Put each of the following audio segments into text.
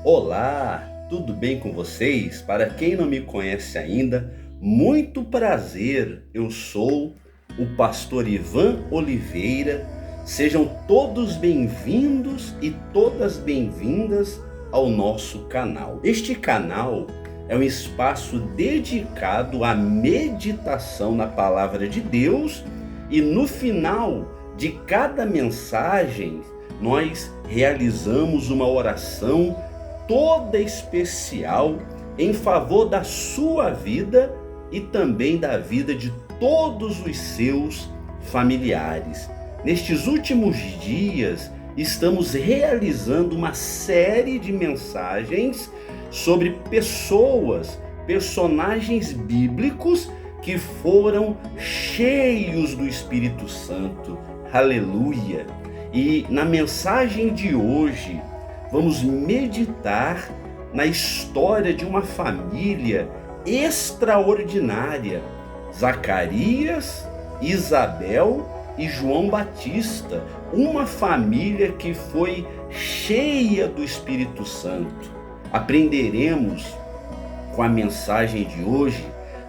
Olá, tudo bem com vocês? Para quem não me conhece ainda, muito prazer, eu sou o pastor Ivan Oliveira. Sejam todos bem-vindos e todas bem-vindas ao nosso canal. Este canal é um espaço dedicado à meditação na palavra de Deus e no final de cada mensagem nós realizamos uma oração toda especial em favor da sua vida e também da vida de todos os seus familiares. Nestes últimos dias, estamos realizando uma série de mensagens sobre personagens bíblicos que foram cheios do Espírito Santo. Aleluia! E na mensagem de hoje, vamos meditar na história de uma família extraordinária: Zacarias, Isabel e João Batista, uma família que foi cheia do Espírito Santo. Aprenderemos com a mensagem de hoje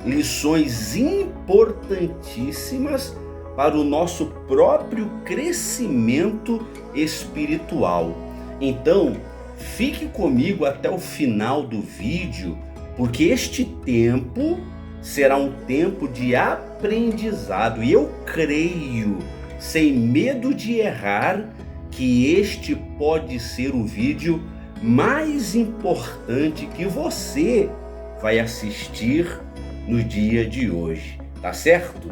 lições importantíssimas para o nosso próprio crescimento espiritual. Então, fique comigo até o final do vídeo, porque este tempo será um tempo de aprendizado e eu creio, sem medo de errar, que este pode ser o vídeo mais importante que você vai assistir no dia de hoje, tá certo?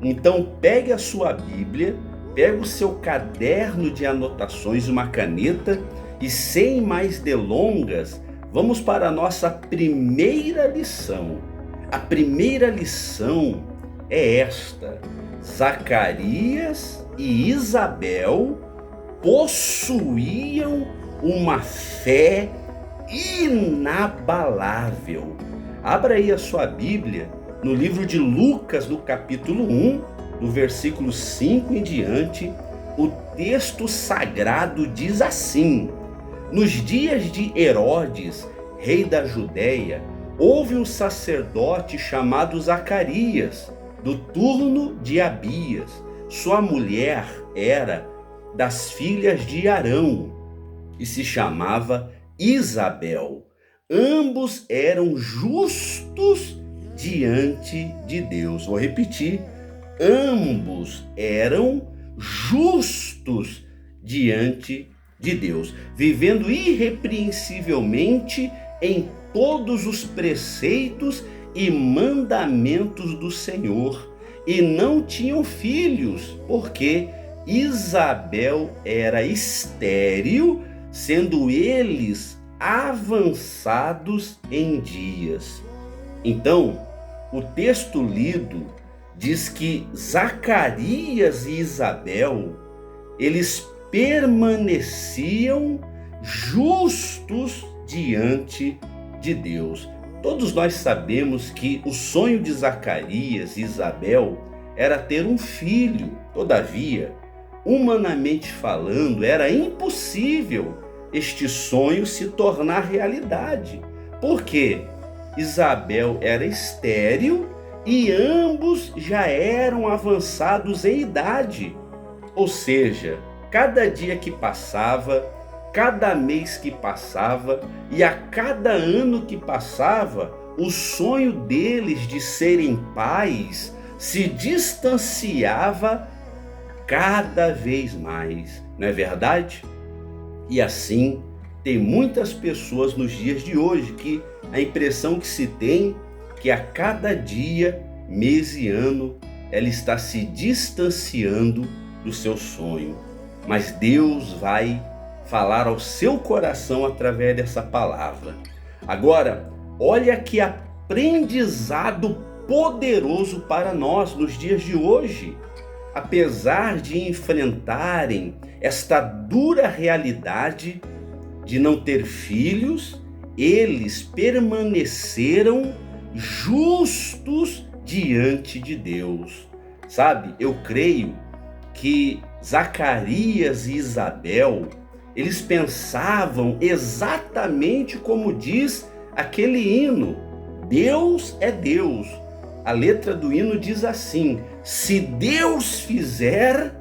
Então pegue a sua Bíblia, pegue o seu caderno de anotações, uma caneta e sem mais delongas, vamos para a nossa primeira lição. A primeira lição é esta: Zacarias e Isabel possuíam uma fé inabalável. Abra aí a sua Bíblia no livro de Lucas, no capítulo 1, do versículo 5 em diante. O texto sagrado diz assim: nos dias de Herodes, rei da Judéia, houve um sacerdote chamado Zacarias, do turno de Abias. Sua mulher era das filhas de Arão e se chamava Isabel. Ambos eram justos diante de Deus. Vou repetir: ambos eram justos diante de Deus, vivendo irrepreensivelmente em todos os preceitos e mandamentos do Senhor, e não tinham filhos, porque Isabel era estéril, sendo eles avançados em dias. Então, o texto lido diz que Zacarias e Isabel, eles permaneciam justos diante de Deus. Todos nós sabemos que o sonho de Zacarias e Isabel era ter um filho. Todavia, humanamente falando, era impossível este sonho se tornar realidade. Por quê? Isabel era estéril e ambos já eram avançados em idade. Ou seja, cada dia que passava, cada mês que passava e a cada ano que passava, o sonho deles de serem pais se distanciava cada vez mais, não é verdade? E assim, tem muitas pessoas nos dias de hoje que a impressão que se tem que a cada dia, mês e ano, ela está se distanciando do seu sonho. Mas Deus vai falar ao seu coração através dessa palavra. Agora, olha que aprendizado poderoso para nós nos dias de hoje. Apesar de enfrentarem esta dura realidade de não ter filhos, eles permaneceram justos diante de Deus. Sabe, eu creio que Zacarias e Isabel, eles pensavam exatamente como diz aquele hino: Deus é Deus. A letra do hino diz assim: se Deus fizer,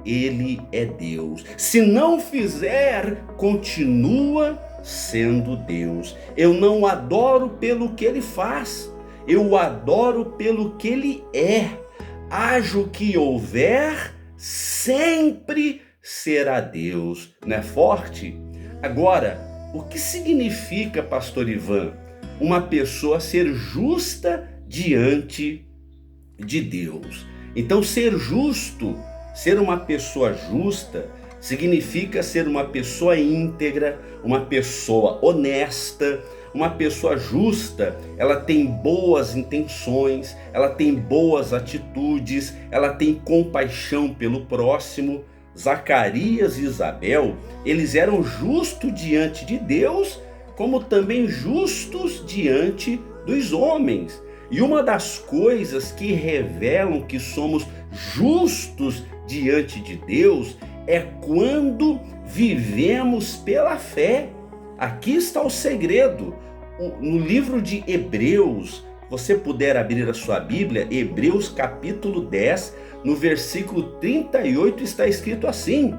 Ele é Deus. Se não fizer, continua sendo Deus. Eu não o adoro pelo que Ele faz, eu o adoro pelo que Ele é. Haja o que houver, sempre será Deus. Não é forte? Agora, o que significa, pastor Ivan, uma pessoa ser justa diante de Deus? Então, ser justo, ser uma pessoa justa, significa ser uma pessoa íntegra, uma pessoa honesta. Uma pessoa justa, ela tem boas intenções, ela tem boas atitudes, ela tem compaixão pelo próximo. Zacarias e Isabel, eles eram justos diante de Deus, como também justos diante dos homens. E uma das coisas que revelam que somos justos diante de Deus é quando vivemos pela fé. Aqui está o segredo. No livro de Hebreus, você puder abrir a sua Bíblia, Hebreus capítulo 10, no versículo 38 está escrito assim: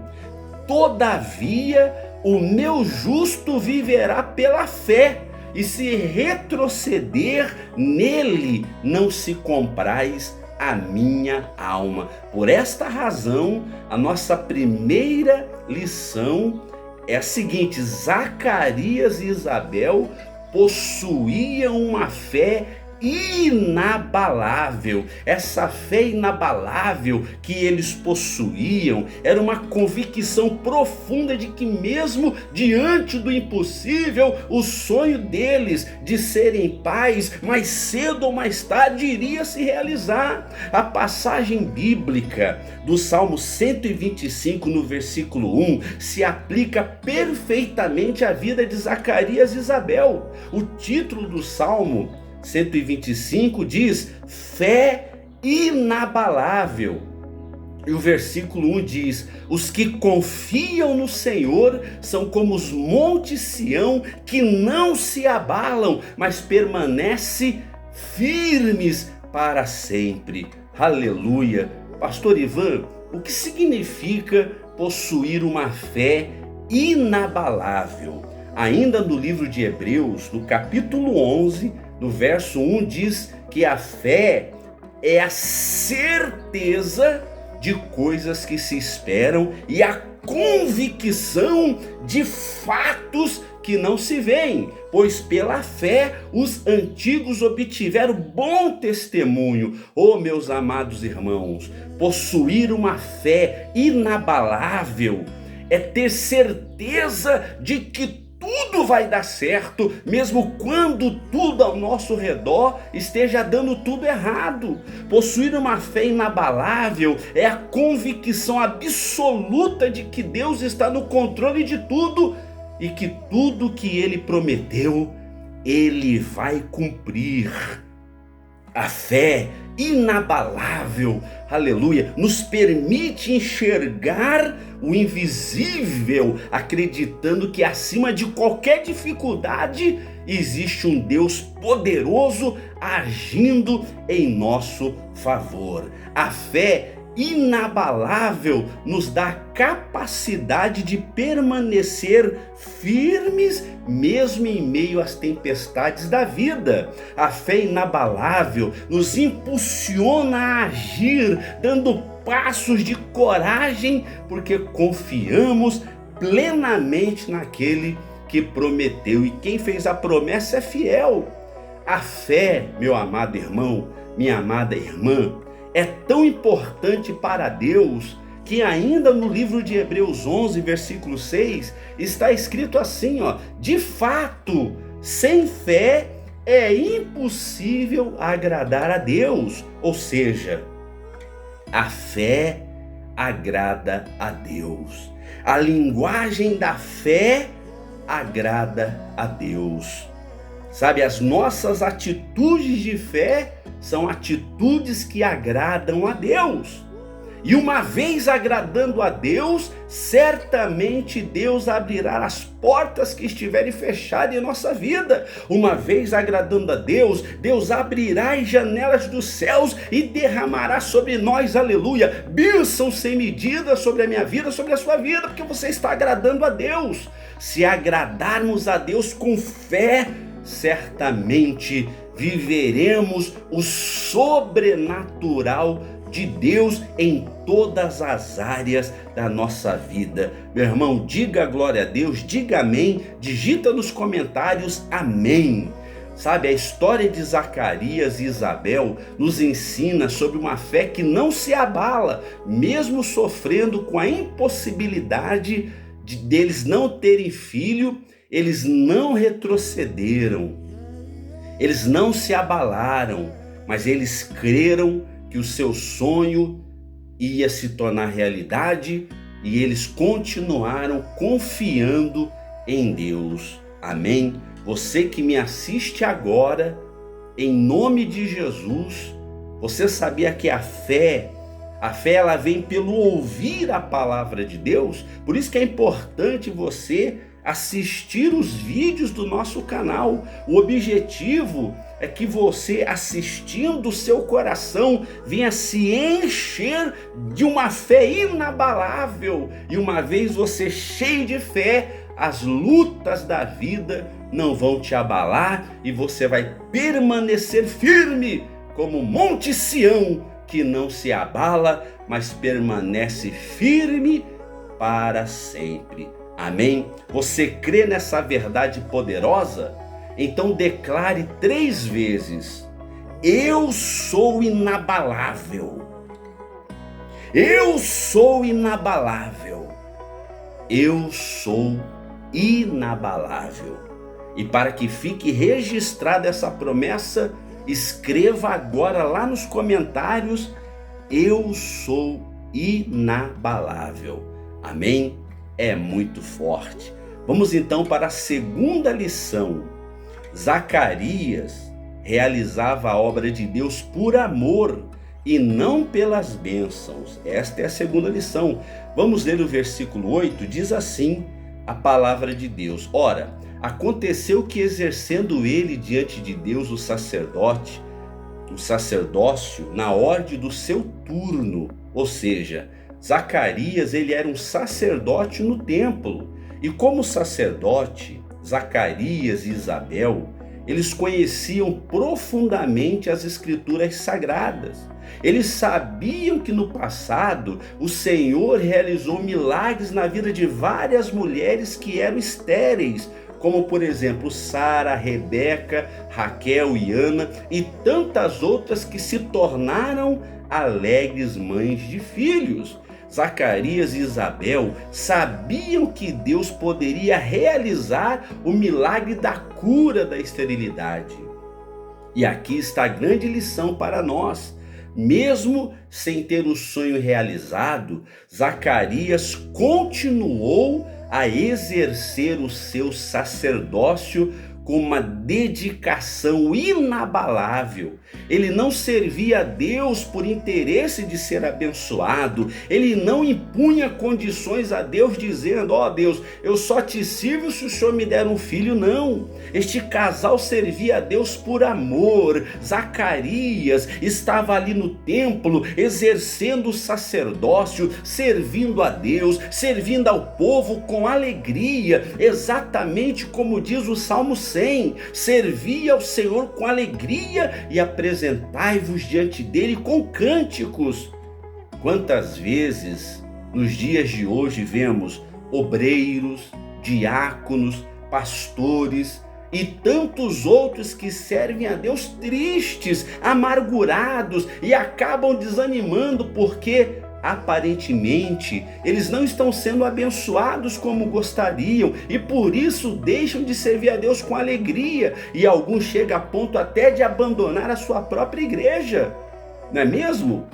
todavia o meu justo viverá pela fé, e se retroceder, nele não se compraz a minha alma. Por esta razão, a nossa primeira lição é a seguinte: Zacarias e Isabel possuíam uma fé inabalável. Essa fé inabalável que eles possuíam era uma convicção profunda de que mesmo diante do impossível, o sonho deles de serem pais, mais cedo ou mais tarde, iria se realizar. A passagem bíblica do Salmo 125, no versículo 1, se aplica perfeitamente à vida de Zacarias e Isabel. O título do Salmo 125 diz: fé inabalável. E o versículo 1 diz: os que confiam no Senhor são como os montes Sião, que não se abalam, mas permanecem firmes para sempre. Aleluia. Pastor Ivan, o que significa possuir uma fé inabalável? Ainda no livro de Hebreus, no capítulo 11, no verso 1, diz que a fé é a certeza de coisas que se esperam e a convicção de fatos que não se veem, pois pela fé os antigos obtiveram bom testemunho. Oh, meus amados irmãos, possuir uma fé inabalável é ter certeza de que tudo vai dar certo, mesmo quando tudo ao nosso redor esteja dando tudo errado. Possuir uma fé inabalável é a convicção absoluta de que Deus está no controle de tudo e que tudo que Ele prometeu, Ele vai cumprir. A fé inabalável, aleluia, nos permite enxergar o invisível, acreditando que acima de qualquer dificuldade existe um Deus poderoso agindo em nosso favor. A fé inabalável nos dá a capacidade de permanecer firmes mesmo em meio às tempestades da vida. A fé inabalável nos impulsiona a agir, dando passos de coragem, porque confiamos plenamente naquele que prometeu, e quem fez a promessa é fiel. A fé, meu amado irmão, minha amada irmã, é tão importante para Deus que ainda no livro de Hebreus 11, versículo 6, está escrito assim, de fato, sem fé é impossível agradar a Deus. Ou seja, a fé agrada a Deus. A linguagem da fé agrada a Deus. Sabe, as nossas atitudes de fé são atitudes que agradam a Deus. E uma vez agradando a Deus, certamente Deus abrirá as portas que estiverem fechadas em nossa vida. Uma vez agradando a Deus, Deus abrirá as janelas dos céus e derramará sobre nós, aleluia, bênçãos sem medida sobre a minha vida, sobre a sua vida, porque você está agradando a Deus. Se agradarmos a Deus com fé, certamente viveremos o sobrenatural de Deus em todas as áreas da nossa vida. Meu irmão, diga glória a Deus, diga amém, digita nos comentários amém. Sabe, a história de Zacarias e Isabel nos ensina sobre uma fé que não se abala, mesmo sofrendo com a impossibilidade deles não terem filho. Eles não retrocederam, eles não se abalaram, mas eles creram que o seu sonho ia se tornar realidade e eles continuaram confiando em Deus. Amém? Você que me assiste agora, em nome de Jesus, você sabia que a fé ela vem pelo ouvir a palavra de Deus? Por isso que é importante você assistir os vídeos do nosso canal. O objetivo é que você, assistindo, o seu coração venha se encher de uma fé inabalável. E uma vez você cheio de fé, as lutas da vida não vão te abalar e você vai permanecer firme como Monte Sião, que não se abala, mas permanece firme para sempre. Amém? Você crê nessa verdade poderosa? Então declare 3 vezes: eu sou inabalável. Eu sou inabalável. Eu sou inabalável. E para que fique registrada essa promessa, escreva agora lá nos comentários: eu sou inabalável. Amém? É muito forte. Vamos então para a segunda lição. Zacarias realizava a obra de Deus por amor e não pelas bênçãos. Esta é a segunda lição. Vamos ler o versículo 8, diz assim a palavra de Deus: ora, aconteceu que, exercendo ele diante de Deus o sacerdócio na ordem do seu turno, ou seja, Zacarias, ele era um sacerdote no templo, e como sacerdote, Zacarias e Isabel, eles conheciam profundamente as escrituras sagradas. Eles sabiam que no passado o Senhor realizou milagres na vida de várias mulheres que eram estéreis, como por exemplo Sara, Rebeca, Raquel e Ana e tantas outras que se tornaram alegres mães de filhos. Zacarias e Isabel sabiam que Deus poderia realizar o milagre da cura da esterilidade. E aqui está a grande lição para nós. Mesmo sem ter o sonho realizado, Zacarias continuou a exercer o seu sacerdócio com uma dedicação inabalável. Ele não servia a Deus por interesse de ser abençoado. Ele não impunha condições a Deus dizendo: ó Deus, eu só te sirvo se o Senhor me der um filho. Não, este casal servia a Deus por amor. Zacarias estava ali no templo exercendo o sacerdócio, servindo a Deus, servindo ao povo com alegria, exatamente como diz o Salmo 100, servia ao Senhor com alegria e apresentai-vos diante dele com cânticos. Quantas vezes nos dias de hoje vemos obreiros, diáconos, pastores e tantos outros que servem a Deus tristes, amargurados e acabam desanimando porque aparentemente eles não estão sendo abençoados como gostariam e por isso deixam de servir a Deus com alegria, e alguns chegam a ponto até de abandonar a sua própria igreja, não é mesmo?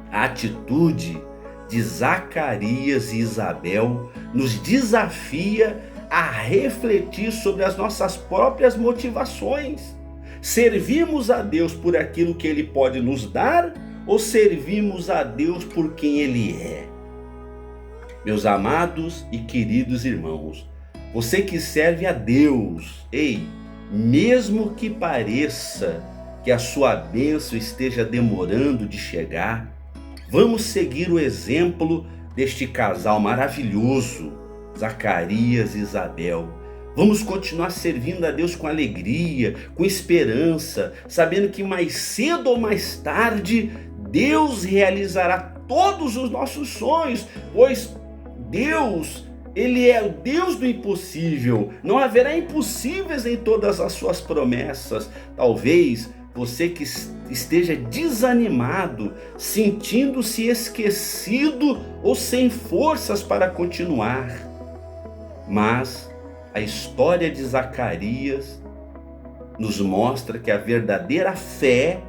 A atitude de Zacarias e Isabel nos desafia a refletir sobre as nossas próprias motivações. Servimos a Deus por aquilo que Ele pode nos dar, ou servimos a Deus por quem Ele é? Meus amados e queridos irmãos, você que serve a Deus, mesmo que pareça que a sua bênção esteja demorando de chegar, vamos seguir o exemplo deste casal maravilhoso, Zacarias e Isabel. Vamos continuar servindo a Deus com alegria, com esperança, sabendo que mais cedo ou mais tarde Deus realizará todos os nossos sonhos, pois Deus, Ele é o Deus do impossível. Não haverá impossíveis em todas as suas promessas. Talvez você que esteja desanimado, sentindo-se esquecido ou sem forças para continuar. Mas a história de Zacarias nos mostra que a verdadeira fé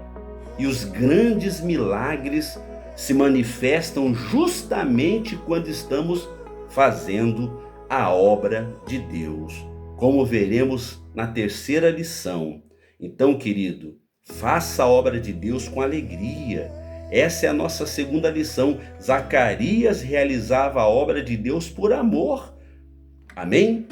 e os grandes milagres se manifestam justamente quando estamos fazendo a obra de Deus, como veremos na terceira lição. Então, querido, faça a obra de Deus com alegria. Essa é a nossa segunda lição. Zacarias realizava a obra de Deus por amor. Amém?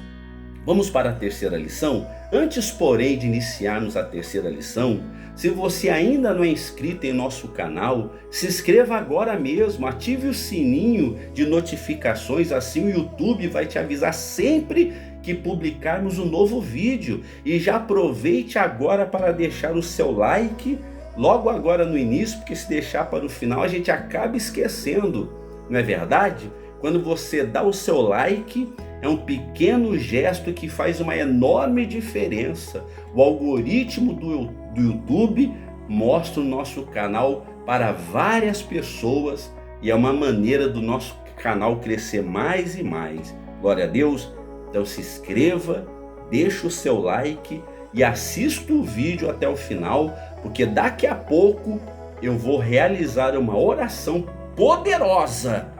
Vamos para a terceira lição? Antes, porém, de iniciarmos a terceira lição, se você ainda não é inscrito em nosso canal, se inscreva agora mesmo, ative o sininho de notificações, assim o YouTube vai te avisar sempre que publicarmos um novo vídeo. E já aproveite agora para deixar o seu like, logo agora no início, porque se deixar para o final a gente acaba esquecendo, não é verdade? Quando você dá o seu like, é um pequeno gesto que faz uma enorme diferença. O algoritmo do YouTube mostra o nosso canal para várias pessoas e é uma maneira do nosso canal crescer mais e mais. Glória a Deus! Então se inscreva, deixa o seu like e assista o vídeo até o final, porque daqui a pouco eu vou realizar uma oração poderosa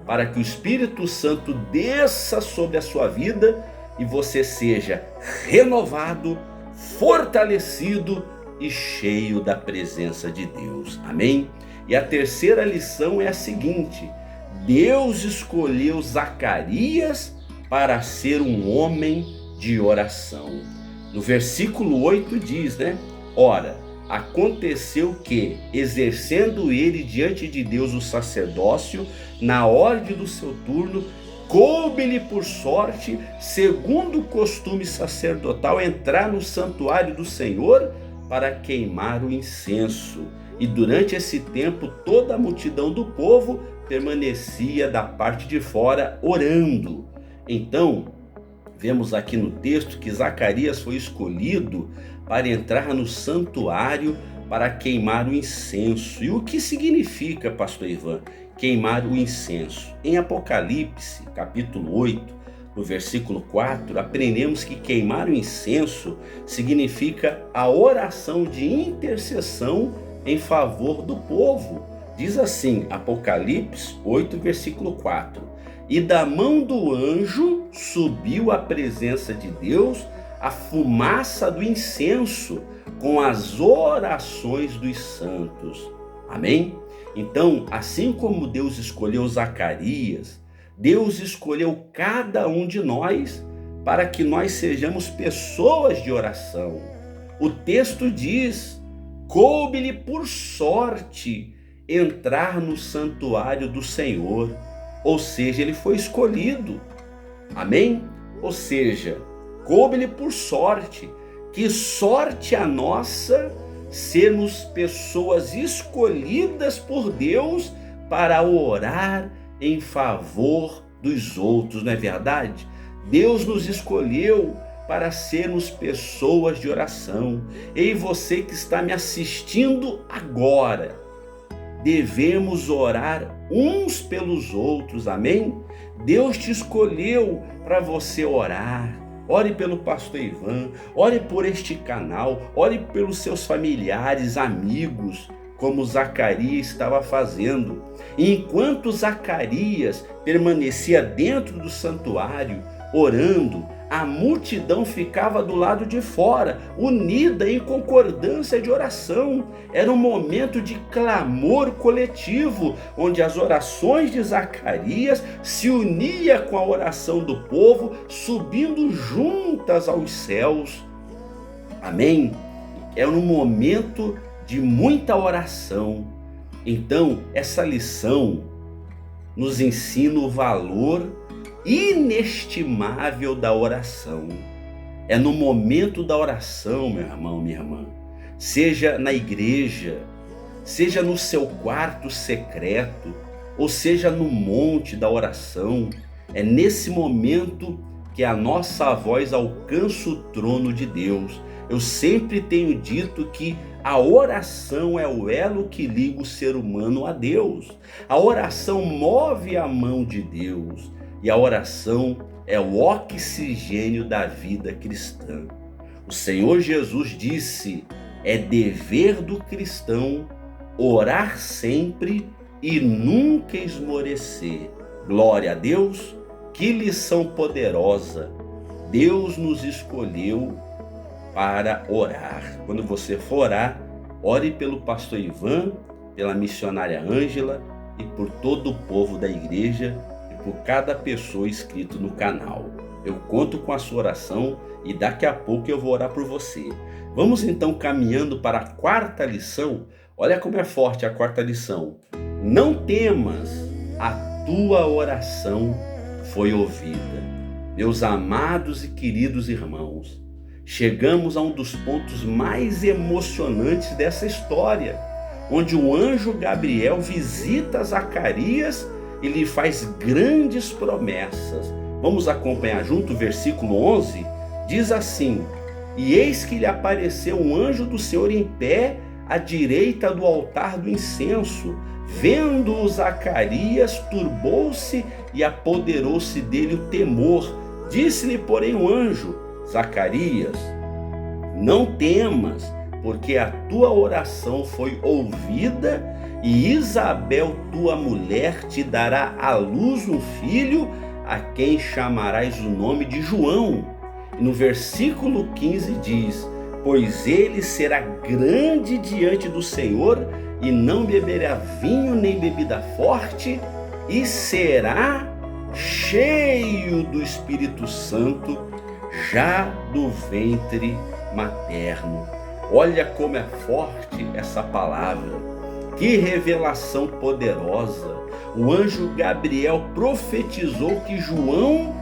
para que o Espírito Santo desça sobre a sua vida e você seja renovado, fortalecido e cheio da presença de Deus. Amém? E a terceira lição é a seguinte: Deus escolheu Zacarias para ser um homem de oração. No versículo 8 diz, Ora, aconteceu que, exercendo ele diante de Deus o sacerdócio, na ordem do seu turno, coube-lhe por sorte, segundo o costume sacerdotal, entrar no santuário do Senhor para queimar o incenso. E durante esse tempo toda a multidão do povo permanecia da parte de fora orando. Então, vemos aqui no texto que Zacarias foi escolhido para entrar no santuário para queimar o incenso. E o que significa, pastor Ivan, queimar o incenso? Em Apocalipse, capítulo 8, no versículo 4, aprendemos que queimar o incenso significa a oração de intercessão em favor do povo. Diz assim, Apocalipse 8, versículo 4: E da mão do anjo subiu à presença de Deus a fumaça do incenso com as orações dos santos. Amém? Então, assim como Deus escolheu Zacarias, Deus escolheu cada um de nós para que nós sejamos pessoas de oração. O texto diz: coube-lhe por sorte entrar no santuário do Senhor. Ou seja, ele foi escolhido. Amém? Ou seja, coube-lhe por sorte. Que sorte a nossa sermos pessoas escolhidas por Deus para orar em favor dos outros, não é verdade? Deus nos escolheu para sermos pessoas de oração. E você que está me assistindo agora, devemos orar uns pelos outros, amém? Deus te escolheu para você orar. Ore pelo pastor Ivan, ore por este canal, ore pelos seus familiares, amigos, como Zacarias estava fazendo. E enquanto Zacarias permanecia dentro do santuário, orando, a multidão ficava do lado de fora, unida em concordância de oração. Era um momento de clamor coletivo, onde as orações de Zacarias se unia com a oração do povo, subindo juntas aos céus. Amém? É um momento de muita oração. Então, essa lição nos ensina o valor inestimável da oração. É no momento da oração, meu irmão, minha irmã, seja na igreja, seja no seu quarto secreto, ou seja no monte da oração, é nesse momento que a nossa voz alcança o trono de Deus. Eu sempre tenho dito que a oração é o elo que liga o ser humano a Deus. A oração move a mão de Deus. E a oração é o oxigênio da vida cristã. O Senhor Jesus disse: é dever do cristão orar sempre e nunca esmorecer. Glória a Deus, que lição poderosa. Deus nos escolheu para orar. Quando você for orar, ore pelo pastor Ivan, pela missionária Ângela e por todo o povo da igreja, por cada pessoa inscrito no canal. Eu conto com a sua oração e daqui a pouco eu vou orar por você. Vamos então caminhando para a quarta lição. Olha como é forte a quarta lição. Não temas, a tua oração foi ouvida. Meus amados e queridos irmãos, chegamos a um dos pontos mais emocionantes dessa história, onde o anjo Gabriel visita Zacarias e lhe faz grandes promessas. Vamos acompanhar junto o versículo 11? Diz assim: e eis que lhe apareceu um anjo do Senhor em pé à direita do altar do incenso. Vendo-o, Zacarias turbou-se e apoderou-se dele o temor. Disse-lhe, porém, o anjo: Zacarias, não temas, porque a tua oração foi ouvida, e Isabel, tua mulher, te dará à luz um filho, a quem chamarás o nome de João. E no versículo 15 diz: pois ele será grande diante do Senhor, e não beberá vinho nem bebida forte, e será cheio do Espírito Santo, já do ventre materno. Olha como é forte essa palavra. Que revelação poderosa! O anjo Gabriel profetizou que João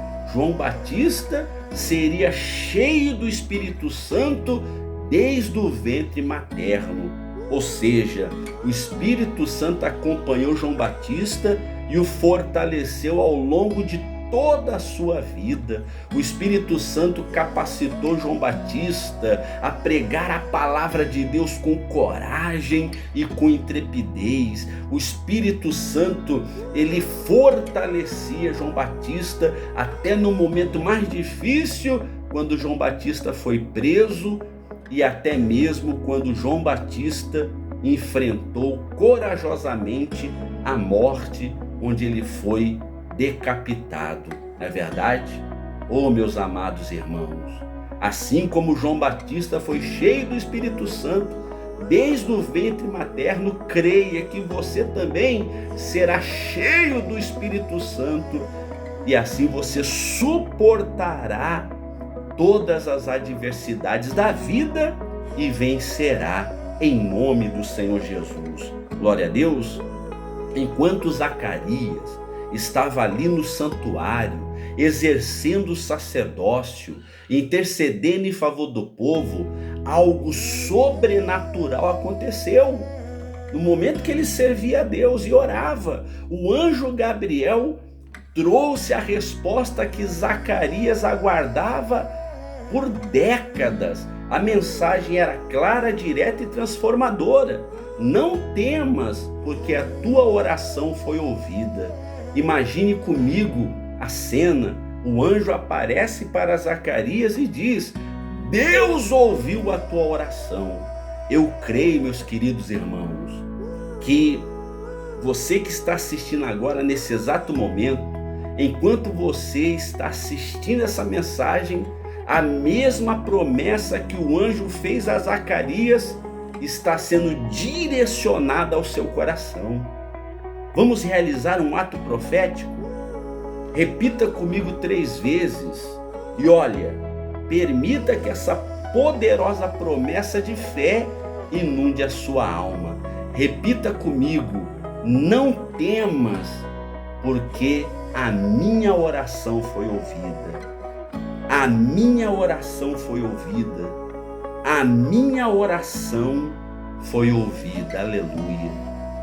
Batista, seria cheio do Espírito Santo desde o ventre materno. Ou seja, o Espírito Santo acompanhou João Batista e o fortaleceu ao longo de toda a sua vida. O Espírito Santo capacitou João Batista a pregar a palavra de Deus com coragem e com intrepidez. O Espírito Santo, ele fortalecia João Batista até no momento mais difícil, quando João Batista foi preso, e até mesmo quando João Batista enfrentou corajosamente a morte, onde ele foi decapitado. Não é verdade? Oh, meus amados irmãos, assim como João Batista foi cheio do Espírito Santo desde o ventre materno, creia que você também será cheio do Espírito Santo, e assim você suportará todas as adversidades da vida e vencerá em nome do Senhor Jesus. Glória a Deus. Enquanto Zacarias estava ali no santuário, exercendo o sacerdócio, intercedendo em favor do povo, algo sobrenatural aconteceu. No momento que ele servia a Deus e orava, o anjo Gabriel trouxe a resposta que Zacarias aguardava por décadas. A mensagem era clara, direta e transformadora. Não temas, porque a tua oração foi ouvida. Imagine comigo a cena. O anjo aparece para Zacarias e diz: Deus ouviu a tua oração. Eu creio, meus queridos irmãos, que você que está assistindo agora, nesse exato momento, enquanto você está assistindo essa mensagem, a mesma promessa que o anjo fez a Zacarias está sendo direcionada ao seu coração. Vamos realizar um ato profético? Repita comigo 3 vezes e olha, permita que essa poderosa promessa de fé inunde a sua alma. Repita comigo: não temas, porque a minha oração foi ouvida. A minha oração foi ouvida. A minha oração foi ouvida. Aleluia.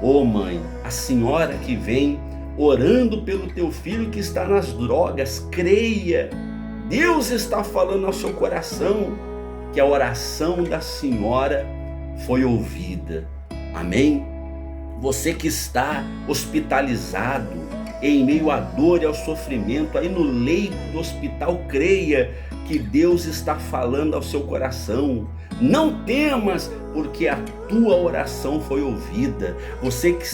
Ô mãe, a senhora que vem orando pelo teu filho que está nas drogas, creia. Deus está falando ao seu coração que a oração da senhora foi ouvida. Amém? Você que está hospitalizado, em meio à dor e ao sofrimento, aí no leito do hospital, creia que Deus está falando ao seu coração. Não temas, porque a tua oração foi ouvida. Você que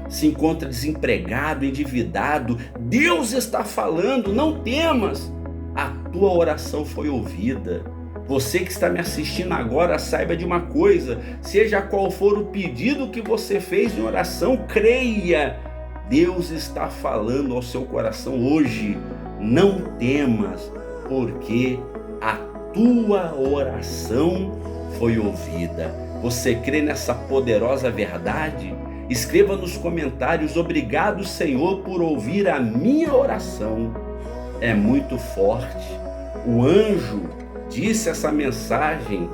se encontra desempregado, endividado, Deus está falando, não temas, a tua oração foi ouvida. Você que está me assistindo agora, saiba de uma coisa: seja qual for o pedido que você fez em oração, creia, Deus está falando ao seu coração hoje. Não temas, porque a tua oração foi ouvida. Você crê nessa poderosa verdade? Escreva nos comentários: obrigado, Senhor, por ouvir a minha oração. É muito forte. O anjo disse essa mensagem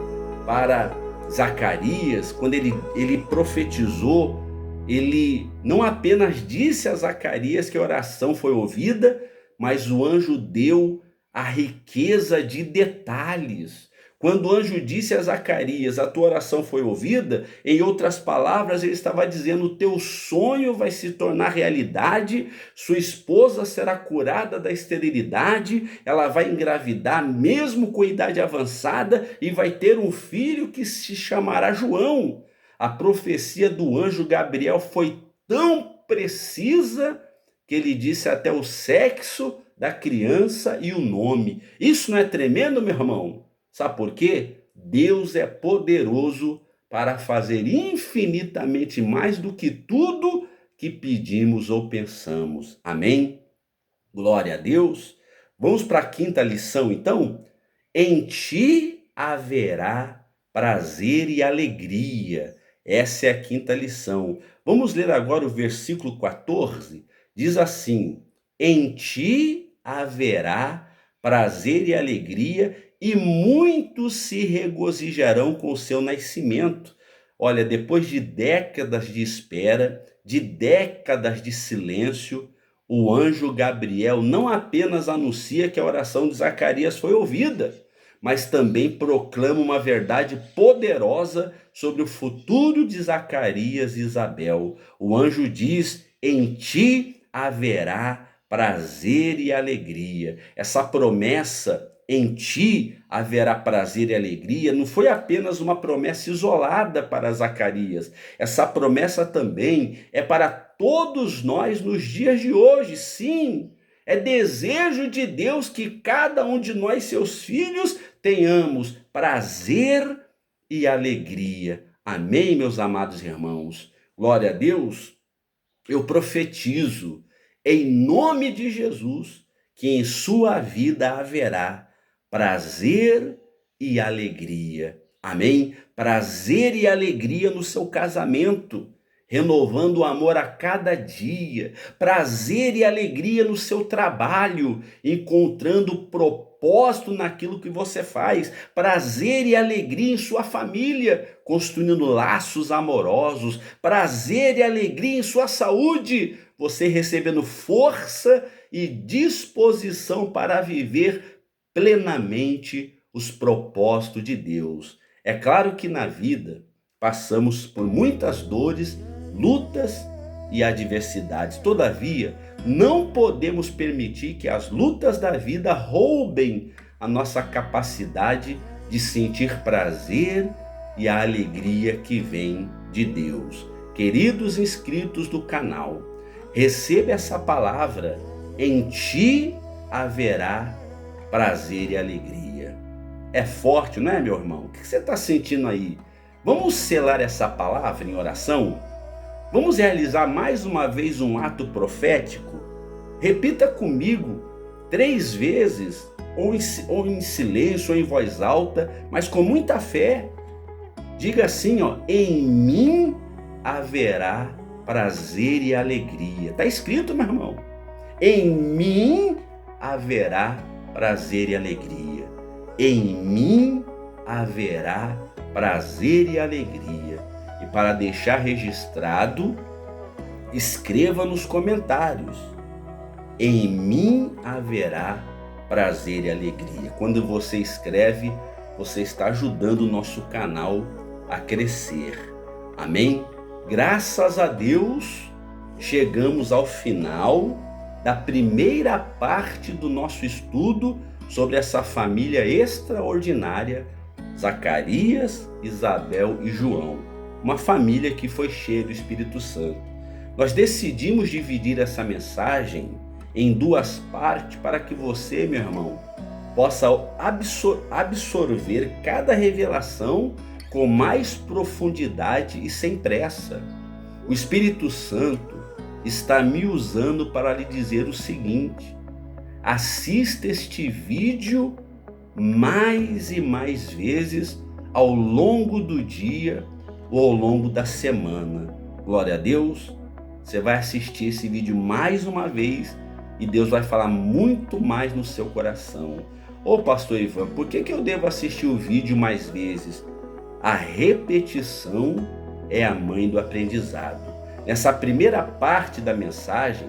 para Zacarias. Quando ele profetizou, ele não apenas disse a Zacarias que a oração foi ouvida, mas o anjo deu a riqueza de detalhes. Quando o anjo disse a Zacarias: a tua oração foi ouvida, em outras palavras, ele estava dizendo: o teu sonho vai se tornar realidade, sua esposa será curada da esterilidade, ela vai engravidar mesmo com idade avançada e vai ter um filho que se chamará João. A profecia do anjo Gabriel foi tão precisa que ele disse até o sexo da criança e o nome. Isso não é tremendo, meu irmão? Sabe por quê? Deus é poderoso para fazer infinitamente mais do que tudo que pedimos ou pensamos. Amém? Glória a Deus. Vamos para a 5ª lição, então? Em ti haverá prazer e alegria. Essa é a 5ª lição. Vamos ler agora o versículo 14. Diz assim: em ti haverá prazer e alegria, e muitos se regozijarão com o seu nascimento. Olha, depois de décadas de espera, de décadas de silêncio, o anjo Gabriel não apenas anuncia que a oração de Zacarias foi ouvida, mas também proclama uma verdade poderosa sobre o futuro de Zacarias e Isabel. O anjo diz: em ti haverá prazer e alegria. Essa promessa, em ti haverá prazer e alegria, não foi apenas uma promessa isolada para Zacarias. Essa promessa também é para todos nós nos dias de hoje. Sim, é desejo de Deus que cada um de nós, seus filhos, tenhamos prazer e alegria. Amém, meus amados irmãos? Glória a Deus. Eu profetizo, em nome de Jesus, que em sua vida haverá prazer e alegria. Amém? Prazer e alegria no seu casamento, renovando o amor a cada dia. Prazer e alegria no seu trabalho, encontrando propósito naquilo que você faz. Prazer e alegria em sua família, construindo laços amorosos. Prazer e alegria em sua saúde, você recebendo força e disposição para viver plenamente os propósitos de Deus. É claro que na vida passamos por muitas dores, lutas e adversidades. Todavia, não podemos permitir que as lutas da vida roubem a nossa capacidade de sentir prazer e a alegria que vem de Deus. Queridos inscritos do canal, receba essa palavra em ti haverá prazer e alegria. É forte, não é, meu irmão? O que você está sentindo aí? Vamos selar essa palavra em oração? Vamos realizar mais uma vez um ato profético? Repita comigo 3 vezes, ou em silêncio, ou em voz alta, mas com muita fé. Diga assim, ó: em mim haverá prazer e alegria. Está escrito, meu irmão. Em mim haverá prazer e alegria. Em mim haverá prazer e alegria. E para deixar registrado, escreva nos comentários: em mim haverá prazer e alegria. Quando você escreve, você está ajudando o nosso canal a crescer. Amém? Graças a Deus, chegamos ao final da primeira parte do nosso estudo sobre essa família extraordinária, Zacarias, Isabel e João. Uma família que foi cheia do Espírito Santo. Nós decidimos dividir essa mensagem em 2 partes para que você, meu irmão, possa absorver cada revelação com mais profundidade e sem pressa. O Espírito Santo está me usando para lhe dizer o seguinte: assista este vídeo mais e mais vezes ao longo do dia ou ao longo da semana. Glória a Deus. Você vai assistir esse vídeo mais uma vez e Deus vai falar muito mais no seu coração. Ô pastor Ivan, por que eu devo assistir o vídeo mais vezes? A repetição é a mãe do aprendizado. Nessa primeira parte da mensagem,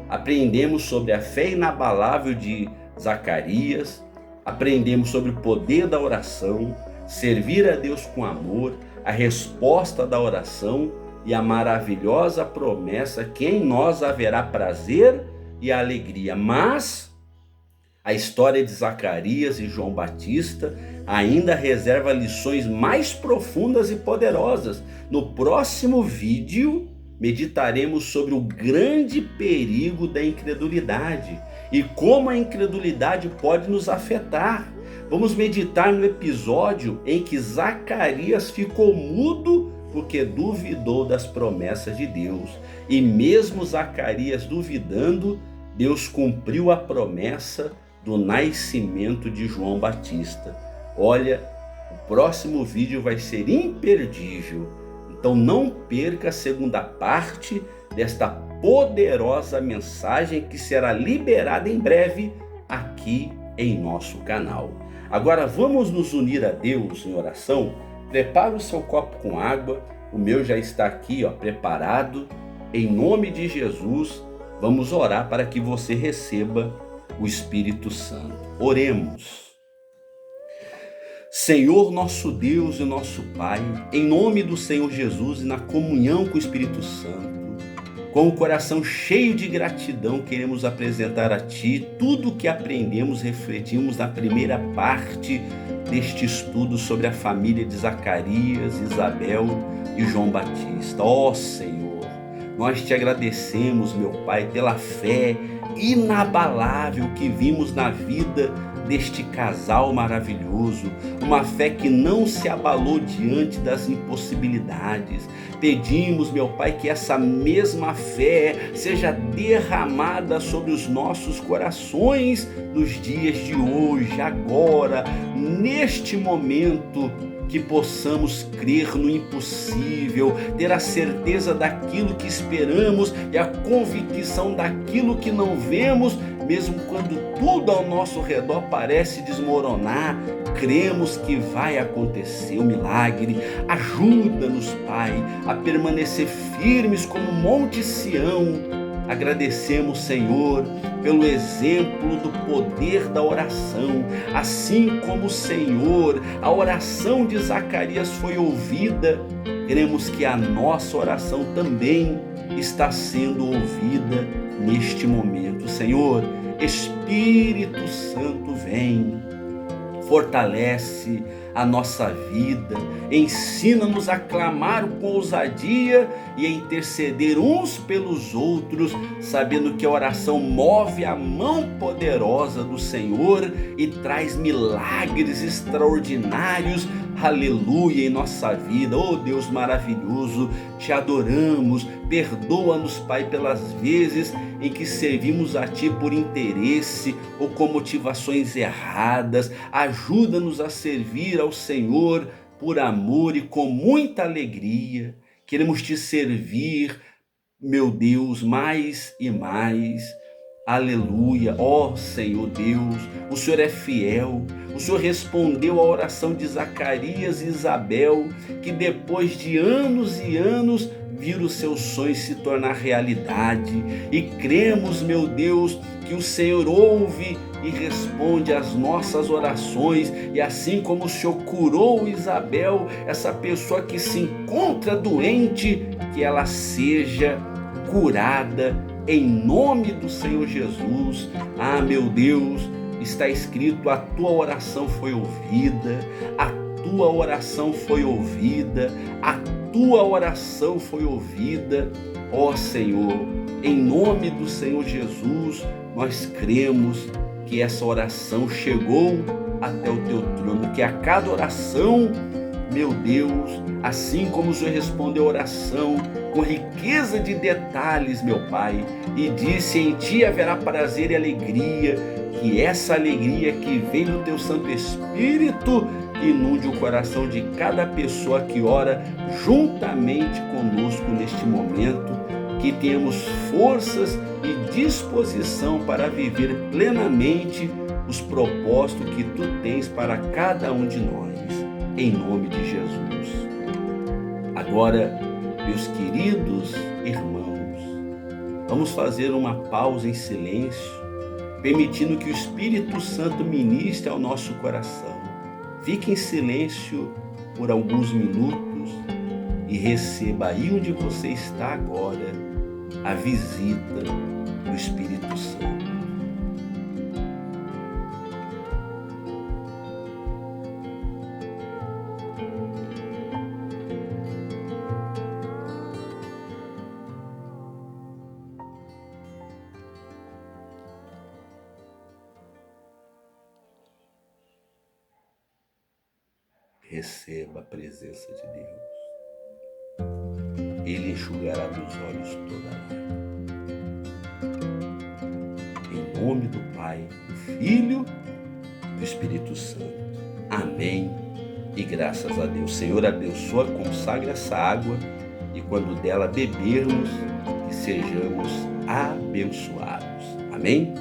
aprendemos sobre a fé inabalável de Zacarias, aprendemos sobre o poder da oração, servir a Deus com amor, a resposta da oração e a maravilhosa promessa que em nós haverá prazer e alegria. Mas a história de Zacarias e João Batista ainda reserva lições mais profundas e poderosas. No próximo vídeo, meditaremos sobre o grande perigo da incredulidade e como a incredulidade pode nos afetar. Vamos meditar no episódio em que Zacarias ficou mudo porque duvidou das promessas de Deus. E mesmo Zacarias duvidando, Deus cumpriu a promessa do nascimento de João Batista. Olha, o próximo vídeo vai ser imperdível. Então não perca a segunda parte desta poderosa mensagem que será liberada em breve aqui em nosso canal. Agora vamos nos unir a Deus em oração. Prepare o seu copo com água, o meu já está aqui, preparado. Em nome de Jesus, vamos orar para que você receba o Espírito Santo. Oremos. Senhor, nosso Deus e nosso Pai, em nome do Senhor Jesus e na comunhão com o Espírito Santo, com o coração cheio de gratidão, queremos apresentar a Ti tudo o que aprendemos, refletimos na primeira parte deste estudo sobre a família de Zacarias, Isabel e João Batista. Ó Senhor, nós Te agradecemos, meu Pai, pela fé inabalável que vimos na vida deste casal maravilhoso, uma fé que não se abalou diante das impossibilidades. Pedimos, meu Pai, que essa mesma fé seja derramada sobre os nossos corações nos dias de hoje, agora, neste momento, que possamos crer no impossível, ter a certeza daquilo que esperamos e a convicção daquilo que não vemos, mesmo quando tudo ao nosso redor parece desmoronar. Cremos que vai acontecer o milagre. Ajuda-nos, Pai, a permanecer firmes como Monte Sião. Agradecemos, Senhor, pelo exemplo do poder da oração. Assim como, Senhor, a oração de Zacarias foi ouvida, queremos que a nossa oração também está sendo ouvida neste momento. Senhor, Espírito Santo, vem. fortalece a nossa vida, ensina-nos a clamar com ousadia e a interceder uns pelos outros, sabendo que a oração move a mão poderosa do Senhor e traz milagres extraordinários, aleluia, em nossa vida. Oh Deus maravilhoso, te adoramos, perdoa-nos, Pai, pelas vezes em que servimos a Ti por interesse ou com motivações erradas. Ajuda-nos a servir ao Senhor por amor e com muita alegria. Queremos Te servir, meu Deus, mais e mais. Aleluia, ó Senhor Deus, o Senhor é fiel. O Senhor respondeu à oração de Zacarias e Isabel, que depois de anos e anos viram os seus sonhos se tornar realidade. E cremos, meu Deus, que o Senhor ouve e responde às nossas orações. E assim como o Senhor curou Isabel, essa pessoa que se encontra doente, que ela seja curada em nome do Senhor Jesus. Ah, meu Deus, está escrito: a tua oração foi ouvida, a tua oração foi ouvida, a tua oração foi ouvida. Ó Senhor, em nome do Senhor Jesus, nós cremos que essa oração chegou até o teu trono, que a cada oração, meu Deus, assim como o Senhor respondeu a oração com riqueza de detalhes, meu Pai, e disse: em Ti haverá prazer e alegria, que essa alegria que vem do Teu Santo Espírito inunde o coração de cada pessoa que ora juntamente conosco neste momento, que tenhamos forças e disposição para viver plenamente os propósitos que Tu tens para cada um de nós, em nome de Jesus. Agora, meus queridos irmãos, vamos fazer uma pausa em silêncio, permitindo que o Espírito Santo ministre ao nosso coração. Fique em silêncio por alguns minutos e receba aí onde você está agora a visita do Espírito Santo. Receba a presença de Deus. Ele enxugará dos olhos toda lágrima. Em nome do Pai, do Filho e do Espírito Santo. Amém. E graças a Deus. Senhor, abençoa, consagra essa água e quando dela bebermos, que sejamos abençoados. Amém?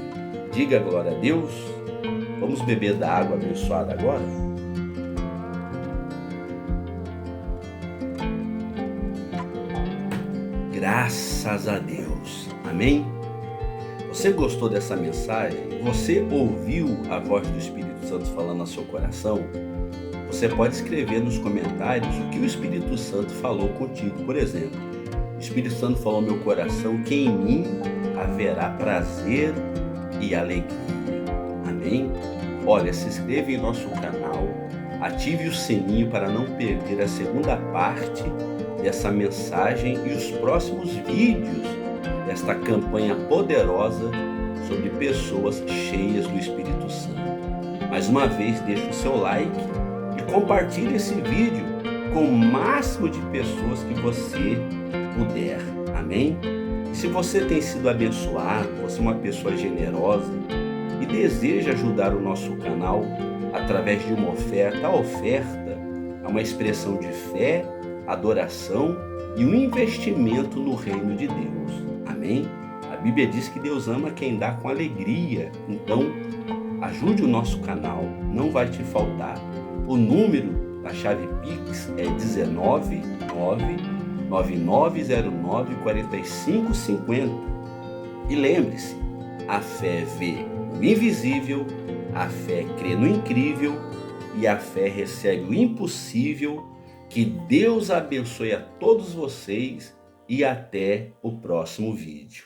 Diga glória a Deus. Vamos beber da água abençoada agora? Graças a Deus. Amém? Você gostou dessa mensagem? Você ouviu a voz do Espírito Santo falando ao seu coração? Você pode escrever nos comentários o que o Espírito Santo falou contigo. Por exemplo, o Espírito Santo falou ao meu coração que em mim haverá prazer e alegria. Amém? Olha, se inscreva em nosso canal, ative o sininho para não perder a segunda parte dessa mensagem e os próximos vídeos desta campanha poderosa sobre pessoas cheias do Espírito Santo. Mais uma vez, deixe o seu like e compartilhe esse vídeo com o máximo de pessoas que você puder. Amém? E se você tem sido abençoado, você é uma pessoa generosa e deseja ajudar o nosso canal através de uma oferta, a oferta é uma expressão de fé, adoração e um investimento no reino de Deus. Amém? A Bíblia diz que Deus ama quem dá com alegria. Então, ajude o nosso canal, não vai te faltar. O número da chave Pix é 19999094550. E lembre-se, a fé vê o invisível, a fé crê no incrível e a fé recebe o impossível. Que Deus abençoe a todos vocês e até o próximo vídeo.